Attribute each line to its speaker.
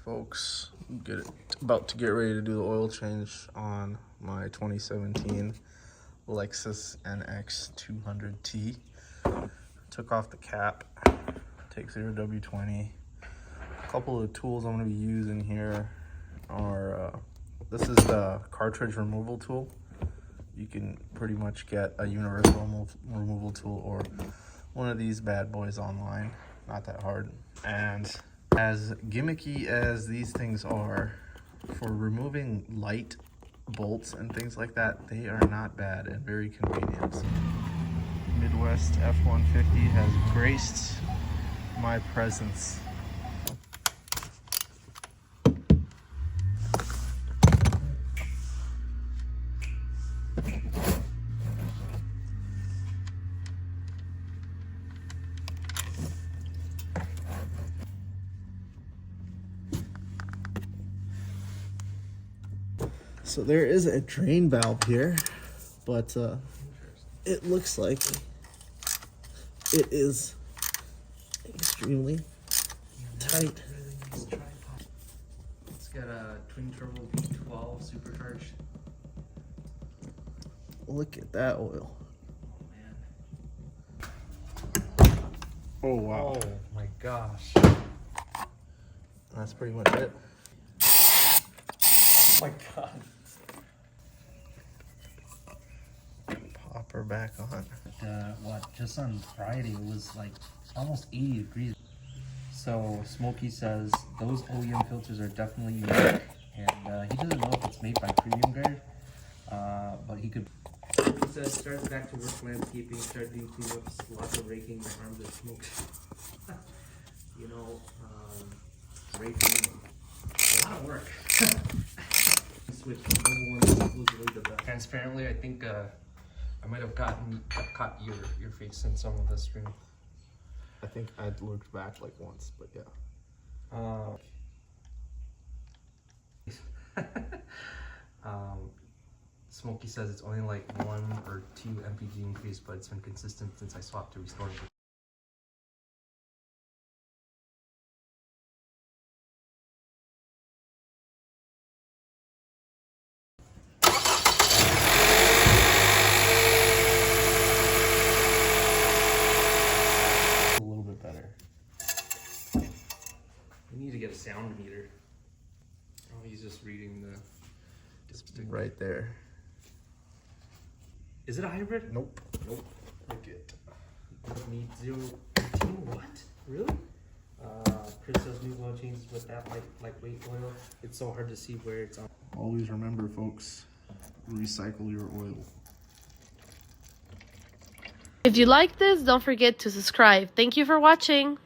Speaker 1: Folks, about to get ready to do the oil change on my 2017 Lexus nx200t. Took off the cap, take 0W20. A couple of the tools I'm going to be using here are this is the cartridge removal tool. You can pretty much get a universal removal tool or one of these bad boys online. Not that hard. And as gimmicky as these things are, for removing light bolts and things like that, they are not bad and very convenient. Midwest F-150 has graced my presence. So there is a drain valve here, but it looks like it is extremely tight.
Speaker 2: It's got a twin turbo V12 supercharged.
Speaker 1: Look at that oil.
Speaker 2: Oh man.
Speaker 1: Oh wow.
Speaker 2: Oh my gosh.
Speaker 1: That's pretty much it.
Speaker 2: Oh my god.
Speaker 1: Pop her back on.
Speaker 2: Just on Friday it was like almost 80 degrees. So Smokey says those OEM filters are definitely unique, and he doesn't know if it's made by premium grade, but he could. He says starts back to work landscaping, start doing cleanups, lots of raking, my arms are smoking. You know, raking, a lot of work. Switch number one exclusively to the. Transparently, I think I might have caught your face in some of the stream.
Speaker 1: I think I looked back like once, but yeah.
Speaker 2: Smokey says it's only like 1 or 2 mpg increase, but it's been consistent since I swapped to restore. A little bit better. We need to get a sound meter. Oh, he's just reading the dipstick.
Speaker 1: Right there.
Speaker 2: Is it a hybrid?
Speaker 1: Nope.
Speaker 2: Nope.
Speaker 1: Look it.
Speaker 2: You don't need 018. What? Really? Chris does new oil changes with that lightweight oil. It's so hard to see where it's on.
Speaker 1: Always remember, folks, recycle your oil.
Speaker 3: If you like this, don't forget to subscribe. Thank you for watching.